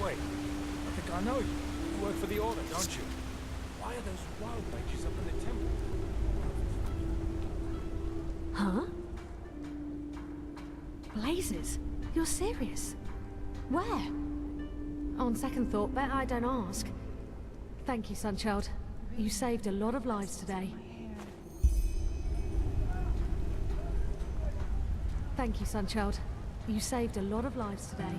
Wait, I think I know you. You work for the Order, don't you? Why are those wild mages up in the temple? Huh? Blazes? You're serious? Where? On second thought, bet I don't ask. Thank you, Sunchild. You saved a lot of lives today. Thank you, Sunchild. You saved a lot of lives today.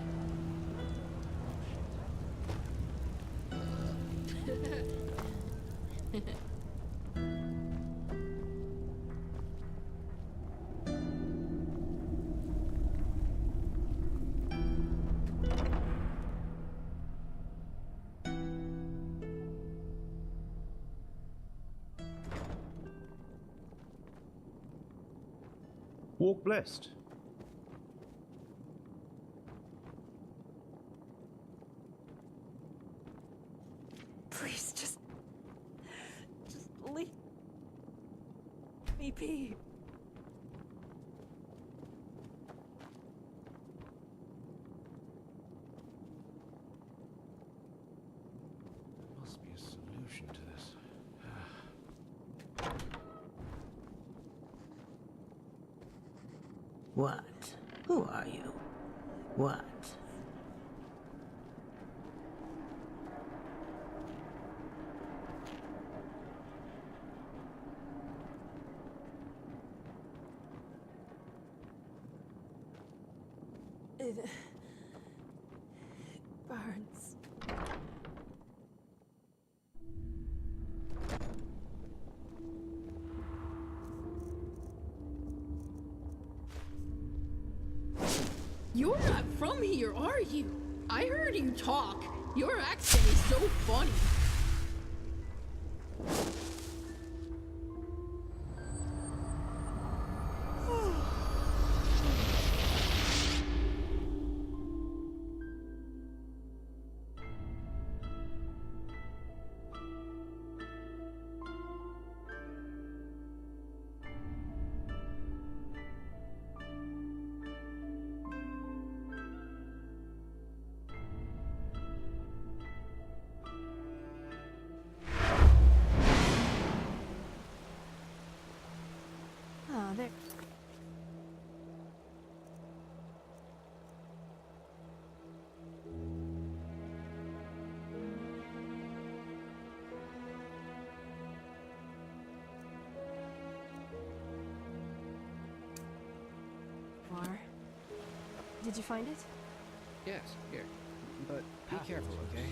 Walk blessed. Please, just leave me be. There must be a solution to this. What? Who are you? What? It burns. You're not from here, are you? I heard you talk. Your accent is so funny. Ah, there. War. Did you find it? Yes, here. But be careful, okay?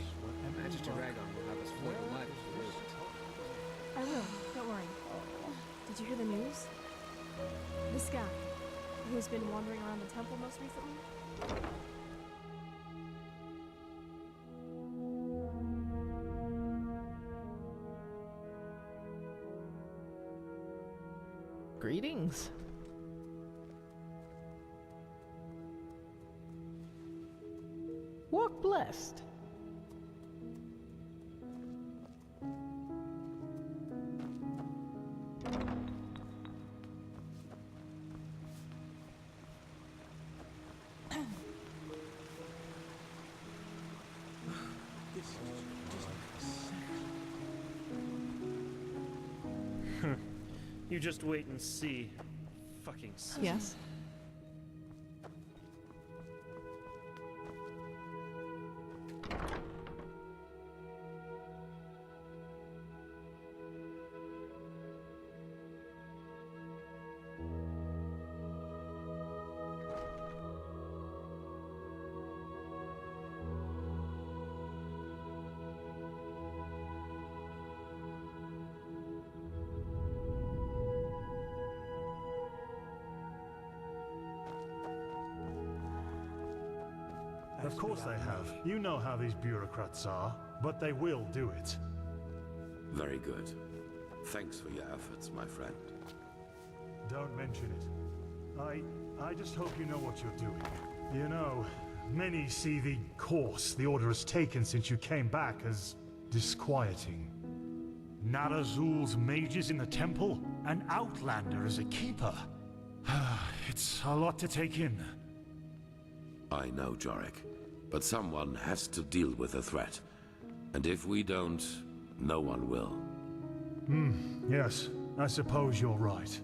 Magister Ragon will have us float alive if you lose it. I will. Don't worry. Did you hear the news? This guy, who's been wandering around the temple most recently? Greetings. Walk blessed. You just wait and see. Fucking Yes. Of course they have. You know how these bureaucrats are, but they will do it. Very good. Thanks for your efforts, my friend. Don't mention it. I just hope you know what you're doing. You know, many see the course the Order has taken since you came back as disquieting. Narazul's mages in the temple, an outlander as a keeper. It's a lot to take in. I know, Jorik, But someone has to deal with the threat. And if we don't, no one will. Yes, I suppose you're right.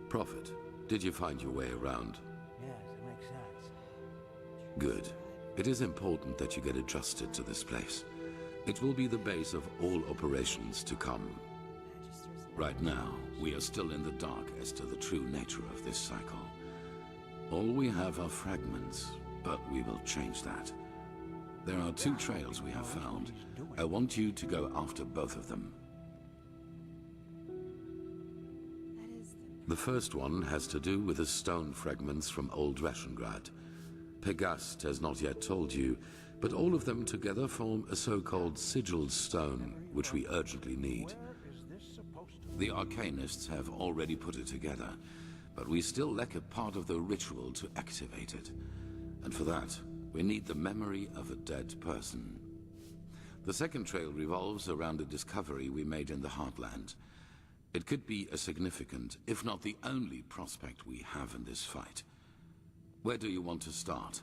Prophet, did you find your way around? Yes, it makes sense. Good. It is important that you get adjusted to this place. It will be the base of all operations to come. Right now, we are still in the dark as to the true nature of this cycle. All we have are fragments, but we will change that. There are 2 trails we have found. I want you to go after both of them. The first one has to do with the stone fragments from Old Rashengrad. Pegast has not yet told you, but all of them together form a so-called sigil stone, which we urgently need. The Arcanists have already put it together, but we still lack a part of the ritual to activate it. And for that, we need the memory of a dead person. The second trail revolves around a discovery we made in the Heartland. It could be a significant, if not the only prospect we have in this fight. Where do you want to start?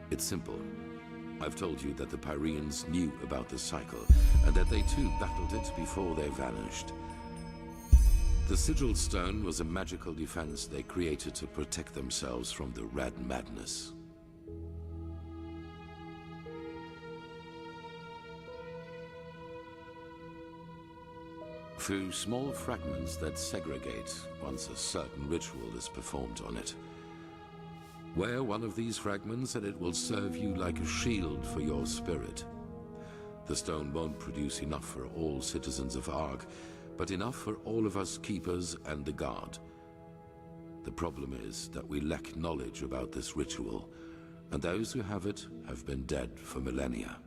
It's simple. I've told you that the Pyreans knew about the cycle, and that they too battled it before they vanished. The sigil stone was a magical defense they created to protect themselves from the Red Madness. Through small fragments that segregate once a certain ritual is performed on it. Wear one of these fragments and it will serve you like a shield for your spirit. The stone won't produce enough for all citizens of Ark, but enough for all of us keepers and the guard. The problem is that we lack knowledge about this ritual, and those who have it have been dead for millennia.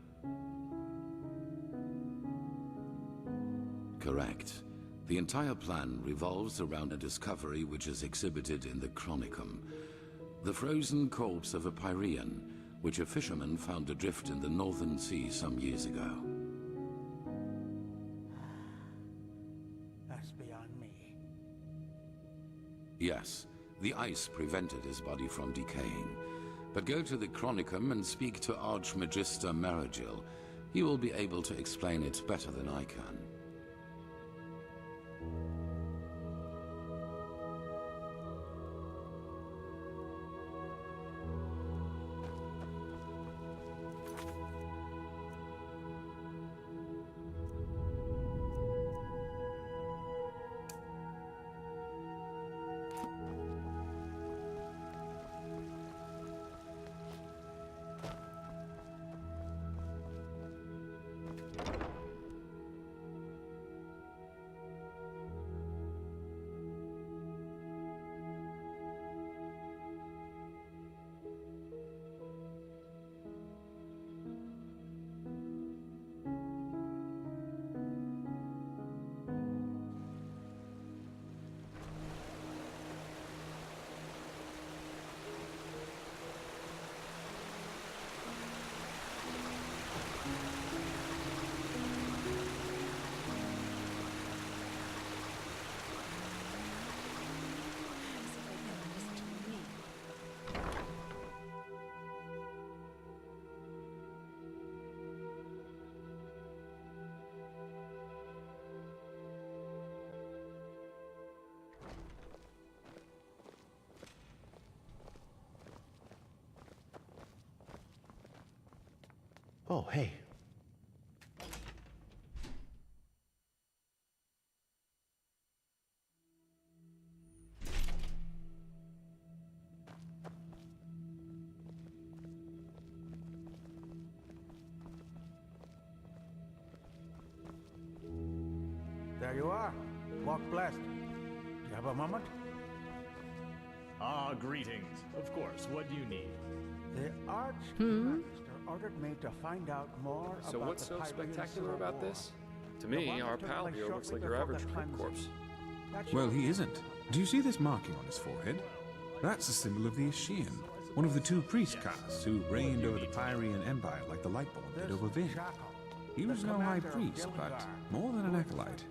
Correct. The entire plan revolves around a discovery which is exhibited in the Chronicum. The frozen corpse of a Pyrean, which a fisherman found adrift in the Northern Sea some years ago. That's beyond me. Yes, the ice prevented his body from decaying. But go to the Chronicum and speak to Archmagister Maragil. He will be able to explain it better than I can. Oh, hey. There you are. Walk blessed. Do you have a moment? Ah, greetings. Of course. What do you need? The Archmagister ordered me to find out more So about what's the so Pyrean spectacular Civil about War. this? To The me, one our that took pal place here looks shortly like your before average the crypt cleansing. corpse. That's Well, your he name. isn't. Do you see this marking on his forehead? That's a symbol of the Ashian, one of the two priest castes who reigned over the Pyrean Empire like the Lightborn did over Vin. He was no high priest, but more than an acolyte.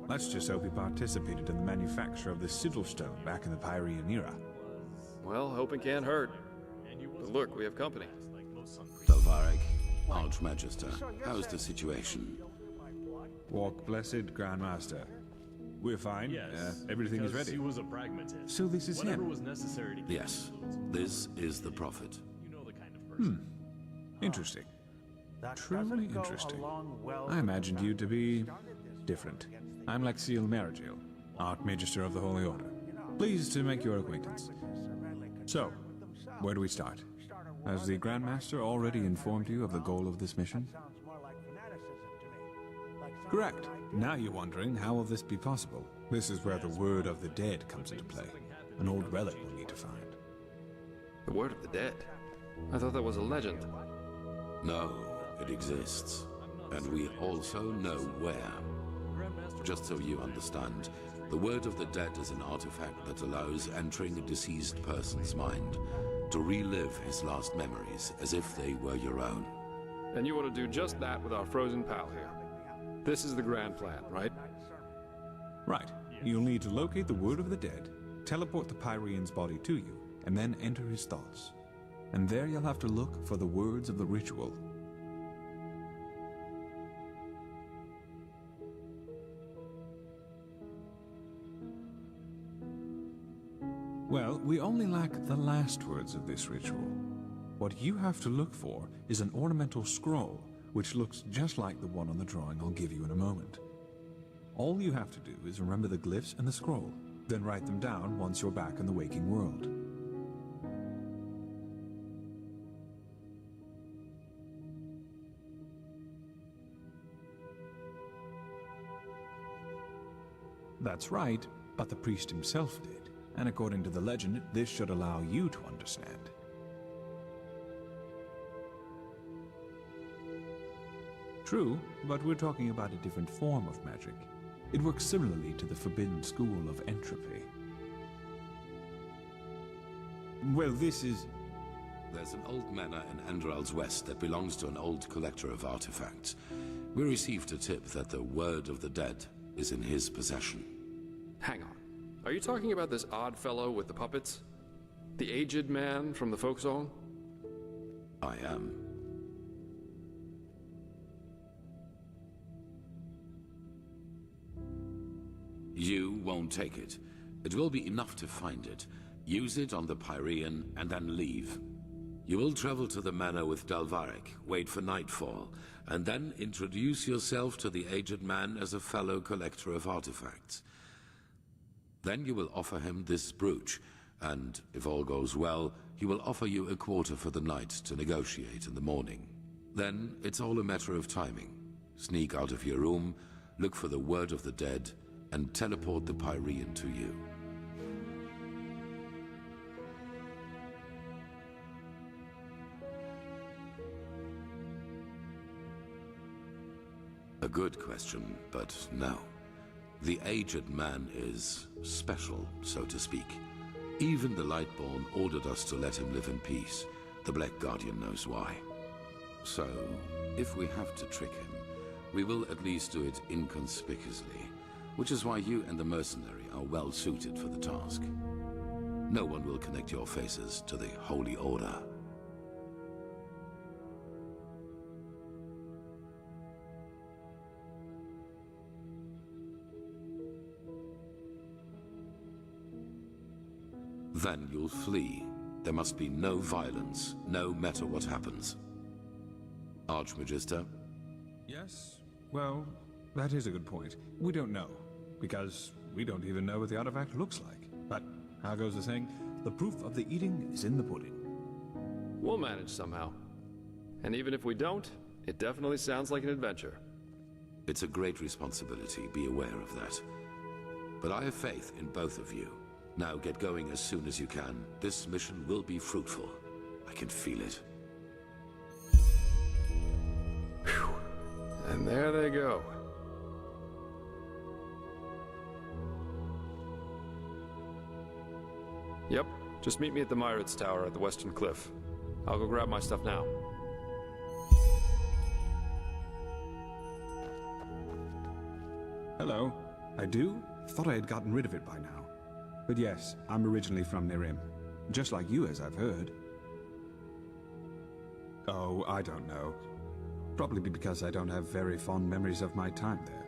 Let's just hope he participated in the manufacture of the sigil stone back in the Pyrean era. Well, hoping can't hurt. But look, we have company. Dalvarek, Archmagister, how's the situation? Walk blessed, Grandmaster. We're fine. Yes, Everything is ready. He was a pragmatist. So this is Whatever him? was necessary to keep Yes, this is the Prophet. You know the kind of person. Interesting. Truly interesting. I imagined you to be different. I'm Lexiel Marigil, Archmagister of the Holy Order. Pleased to make your acquaintance. So, where do we start? Has the Grandmaster already informed you of the goal of this mission? Correct. Now you're wondering, how will this be possible? This is where the Word of the Dead comes into play. An old relic we'll need to find. The Word of the Dead? I thought that was a legend. No, it exists. And we also know where. Just so you understand, the Word of the Dead is an artifact that allows entering a deceased person's mind to relive his last memories as if they were your own. And you want to do just that with our frozen pal here. This is the grand plan, right? Right. You'll need to locate the Word of the Dead, teleport the Pyrean's body to you, and then enter his thoughts. And there you'll have to look for the words of the ritual. Well, we only lack the last words of this ritual. What you have to look for is an ornamental scroll, which looks just like the one on the drawing I'll give you in a moment. All you have to do is remember the glyphs and the scroll, then write them down once you're back in the waking world. That's right, but the priest himself did. And according to the legend, this should allow you to understand. True, but we're talking about a different form of magic. It works similarly to the forbidden school of entropy. Well, this is... There's an old manor in Enderal's west that belongs to an old collector of artifacts. We received a tip that the Word of the Dead is in his possession. Hang on. Are you talking about this odd fellow with the puppets? The aged man from the folk song? I am. You won't take it. It will be enough to find it. Use it on the Pyrean and then leave. You will travel to the manor with Dalvarek, wait for nightfall, and then introduce yourself to the aged man as a fellow collector of artifacts. Then you will offer him this brooch, and if all goes well, he will offer you a quarter for the night to negotiate in the morning. Then it's all a matter of timing. Sneak out of your room, look for the Word of the Dead, and teleport the Pyrean to you. A good question, but no. The aged man is special, so to speak. Even the Lightborn ordered us to let him live in peace. The Black Guardian knows why. So, if we have to trick him, we will at least do it inconspicuously, which is why you and the mercenary are well suited for the task. No one will connect your faces to the Holy Order. Then you'll flee. There must be no violence, no matter what happens. Archmagister? Yes? Well, that is a good point. We don't know, because we don't even know what the artifact looks like. But, how goes the saying? The proof of the eating is in the pudding. We'll manage somehow. And even if we don't, it definitely sounds like an adventure. It's a great responsibility, be aware of that. But I have faith in both of you. Now get going as soon as you can. This mission will be fruitful. I can feel it. Whew. And there they go. Yep, just meet me at the Myritz Tower at the Western Cliff. I'll go grab my stuff now. Hello. I do? Thought I had gotten rid of it by now. But yes, I'm originally from Nirim. Just like you, as I've heard. Oh, I don't know. Probably because I don't have very fond memories of my time there.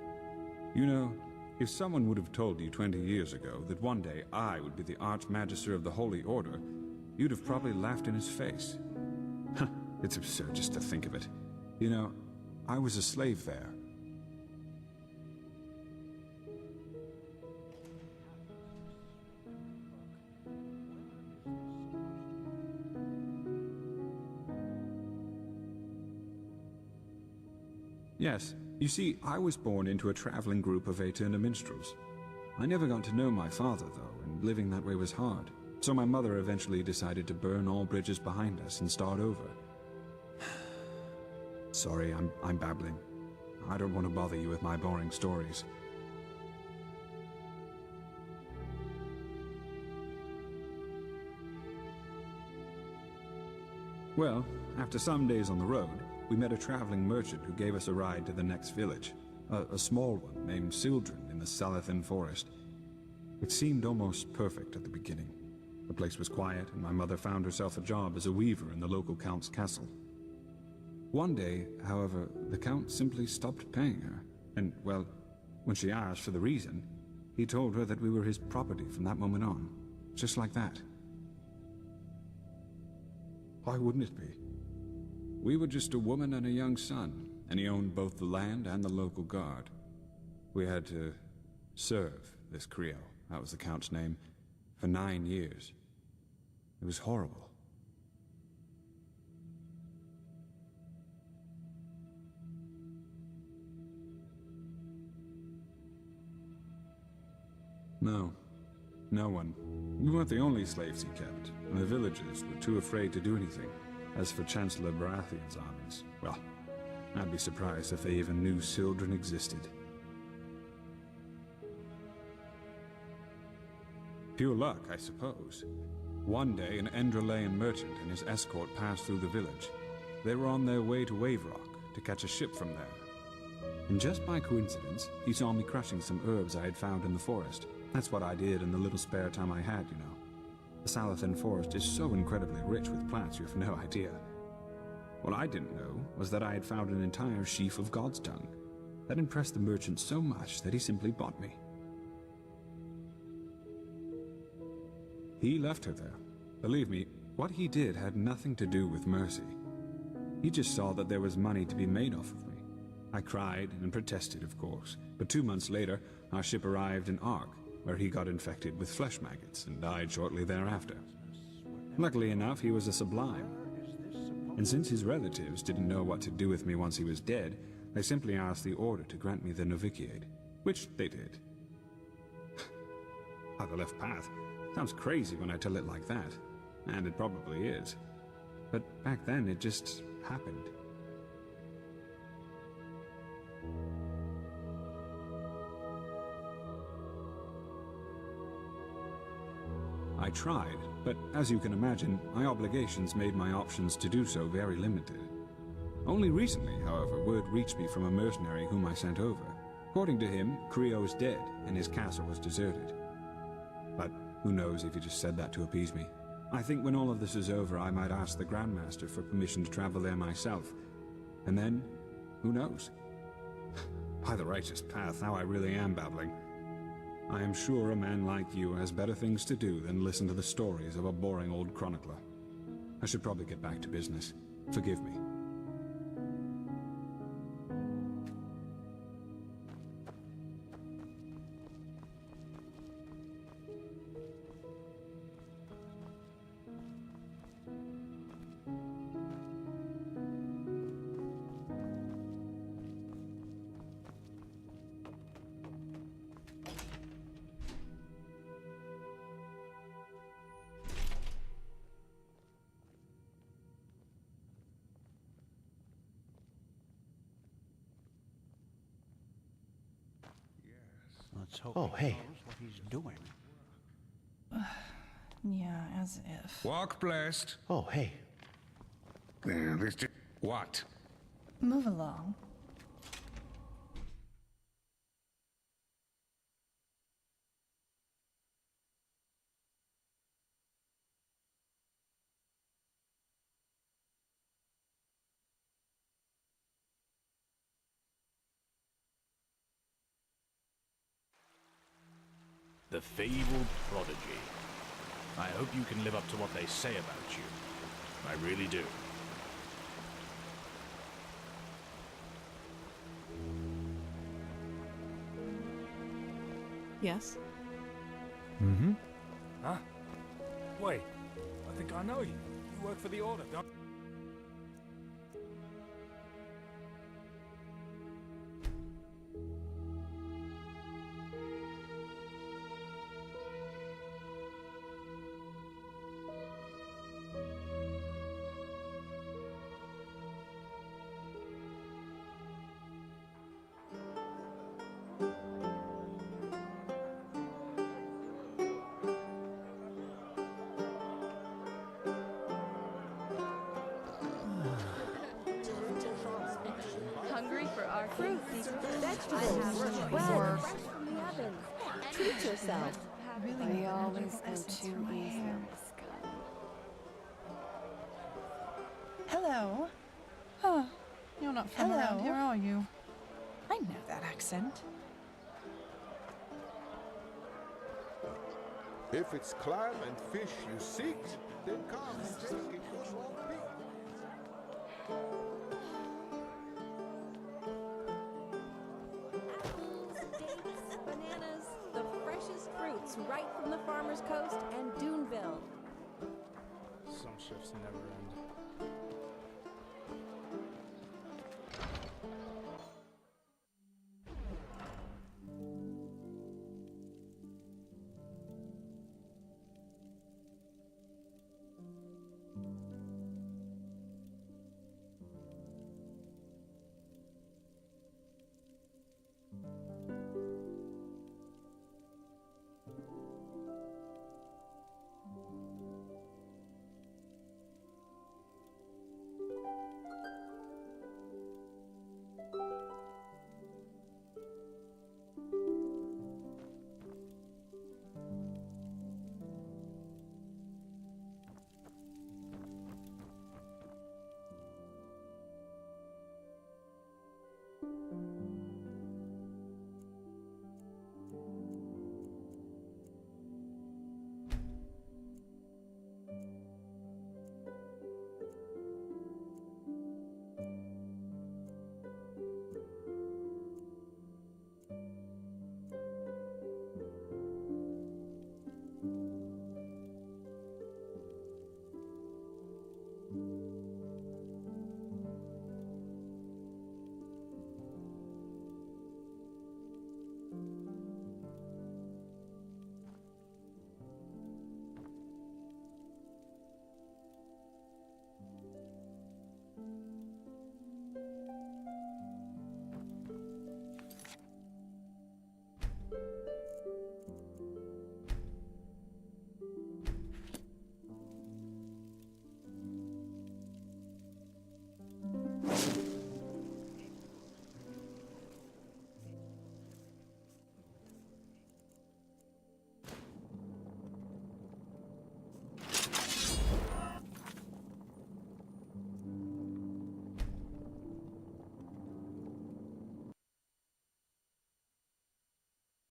You know, if someone would have told you 20 years ago that one day I would be the Archmagister of the Holy Order, you'd have probably laughed in his face. It's absurd just to think of it. You know, I was a slave there. Yes, you see, I was born into a traveling group of Aeterna minstrels. I never got to know my father, though, and living that way was hard. So my mother eventually decided to burn all bridges behind us and start over. Sorry, I'm babbling. I don't want to bother you with my boring stories. Well, after some days on the road, we met a traveling merchant who gave us a ride to the next village, a small one named Sildren in the Salathan forest. It seemed almost perfect at the beginning. The place was quiet, and my mother found herself a job as a weaver in the local count's castle. One day, however, the count simply stopped paying her, and, well, when she asked for the reason, he told her that we were his property from that moment on, just like that. Why wouldn't it be? We were just a woman and a young son, and he owned both the land and the local guard. We had to serve this Creo, that was the Count's name, for 9 years. It was horrible. No. No one. We weren't the only slaves he kept, and the villagers were too afraid to do anything. As for Chancellor Baratheon's armies, well, I'd be surprised if they even knew Sildren existed. Pure luck, I suppose. One day, an Enderalian merchant and his escort passed through the village. They were on their way to Waverock to catch a ship from there. And just by coincidence, he saw me crushing some herbs I had found in the forest. That's what I did in the little spare time I had, you know. The Salathan forest is so incredibly rich with plants you have no idea. What I didn't know was that I had found an entire sheaf of God's tongue. That impressed the merchant so much that he simply bought me. He left her there. Believe me, what he did had nothing to do with mercy. He just saw that there was money to be made off of me. I cried and protested, of course, but 2 months later, our ship arrived in Ark, where he got infected with flesh maggots and died shortly thereafter. Luckily enough, he was a sublime. And since his relatives didn't know what to do with me once he was dead, they simply asked the Order to grant me the novitiate, which they did. How the left path. Sounds crazy when I tell it like that, and it probably is. But back then, it just happened. I tried, but as you can imagine, my obligations made my options to do so very limited. Only recently, however, word reached me from a mercenary whom I sent over. According to him, Creo is dead, and his castle was deserted. But who knows if he just said that to appease me. I think when all of this is over, I might ask the Grandmaster for permission to travel there myself. And then, who knows? By the righteous path, now I really am babbling. I am sure a man like you has better things to do than listen to the stories of a boring old chronicler. I should probably get back to business. Forgive me. Let's hope he knows what he's doing. Yeah, as if. Walk blessed. Oh, hey. There, this just... What? Move along. The fabled prodigy. I hope you can live up to what they say about you. I really do. Yes? Mm-hmm. Huh? Wait, I think I know you. You work for the Order, don't you? Hungry for our Fruits, vegetables, well, fresh from the oven. Treat yourself. Really, We always go essence too from my easy hair. on this guy. Hello. Huh. You're not from around here, Hello. are you? I know that accent. If it's clam and fish you seek, then come and take a good long peek. Apples, dates, bananas, the freshest fruits right from the Farmer's Coast and Duneville. Some shifts never end.